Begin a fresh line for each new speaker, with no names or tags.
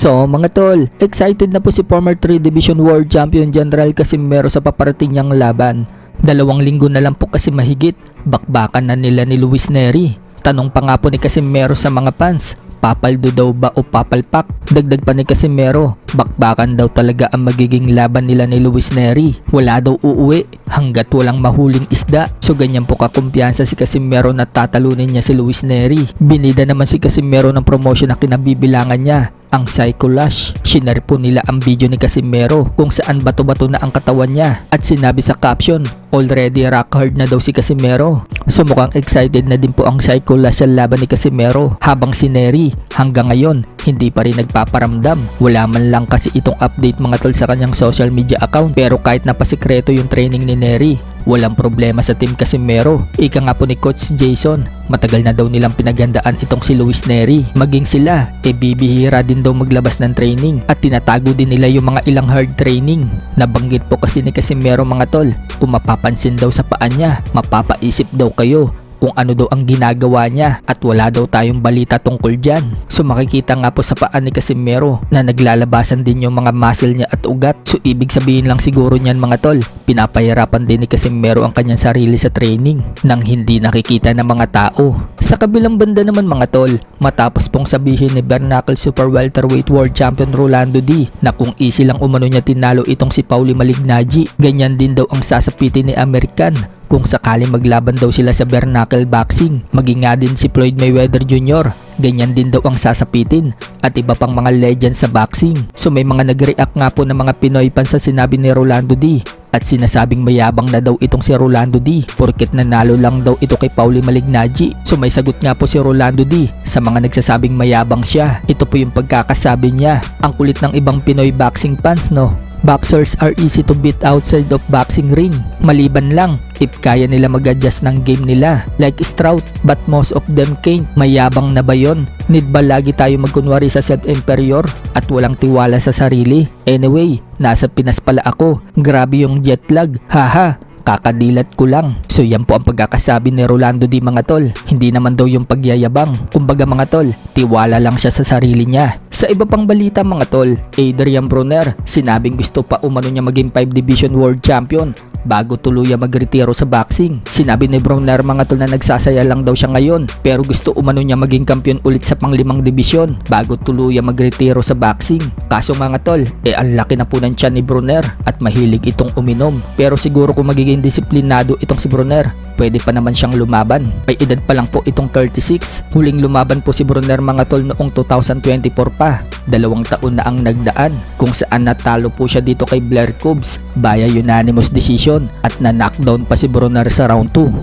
So mga tol, excited na po si former 3 Division World Champion General Casimero sa paparating niyang laban. 2 linggo na lang po kasi mahigit, bakbakan na nila ni Luis Nery. Tanong pa nga po ni Casimero sa mga fans, papaldo daw ba o papalpak? Dagdag pa ni Casimero, bakbakan daw talaga ang magiging laban nila ni Luis Nery. Wala daw uuwi hanggat walang mahuling isda. So ganyan po kakumpiyansa si Casimero na tatalunin niya si Luis Nery. Binida naman si Casimero ng promotion na kinabibilangan niya, ang Psycho Lash. Shinare po nila ang video ni Casimero kung saan bato-bato na ang katawan niya at sinabi sa caption, already rock hard na daw si Casimero. So mukhang excited na din po ang Psycho Lash sa laban ni Casimero, habang si Nery hanggang ngayon hindi pa rin nagpaparamdam. Wala man lang kasi itong update mga tol sa kanyang social media account, pero kahit napasikreto yung training ni Nery, walang problema sa team Casimero. Ika nga po ni Coach Jason, matagal na daw nilang pinagandaan itong si Luis Nery. Maging sila, bibihira din daw maglabas ng training at tinatago din nila yung mga ilang hard training. Nabanggit po kasi ni Casimero mga tol, kung mapapansin daw sa paa niya, mapapaisip daw kayo kung ano daw ang ginagawa niya at wala daw tayong balita tungkol dyan. So makikita nga po sa paa ni Casimero na naglalabasan din yung mga muscle niya at ugat. So ibig sabihin lang siguro niyan mga tol, pinapahirapan din ni Casimero ang kanyang sarili sa training nang hindi nakikita ng mga tao. Sa kabilang banda naman mga tol, matapos pong sabihin ni Bernacle Super Welterweight World Champion Rolando D na kung easy lang umano niya tinalo itong si Paulie Malignaggi, ganyan din daw ang sasapitin ni American kung sakali maglaban daw sila sa Bernacle Boxing. Maging nga din si Floyd Mayweather Jr., ganyan din daw ang sasapitin at iba pang mga legends sa boxing. So may mga nag-react nga po ng mga Pinoy fans sa sinabi ni Rolando D at sinasabing mayabang na daw itong si Rolando D porket nanalo lang daw ito kay Paulie Malignaggi. So may sagot nga po si Rolando D sa mga nagsasabing mayabang siya. Ito po yung pagkakasabi niya, ang kulit ng ibang Pinoy boxing fans no. Boxers are easy to beat outside of boxing ring. Maliban lang if kaya nila mag-adjust ng game nila. Like Strout, but most of them can't. Mayabang na ba yun? Need ba lagi tayo magkunwari sa self-inferior at walang tiwala sa sarili? Anyway, nasa Pinas pala ako. Grabe yung jet lag. Haha. Kakadilat ko lang. So yan po ang pagkakasabi ni Rolando D mga tol. Hindi naman daw yung pagyayabang. Kumbaga mga tol, tiwala lang siya sa sarili niya. Sa iba pang balita mga tol, Adrian Broner, sinabing gusto pa umano niya maging 5 Division World Champion bago tuluyang magretiro sa boxing. Sinabi ni Broner mga tol na nagsasaya lang daw siya ngayon, pero gusto umano niya maging kampiyon ulit sa pang 5 division bago tuluyang magretiro sa boxing. Kaso mga tol, ang laki na po ng tiyan ni Broner at mahilig itong uminom. Pero siguro kung magiging disiplinado itong si Broner, pwede pa naman siyang lumaban. May edad pa lang po itong 36. Huling lumaban po si Broner mga tol noong 2024 pa. 2 taon na ang nagdaan kung saan natalo po siya dito kay Blair Cobbs via unanimous decision at na-knockdown pa si Broner sa round 2.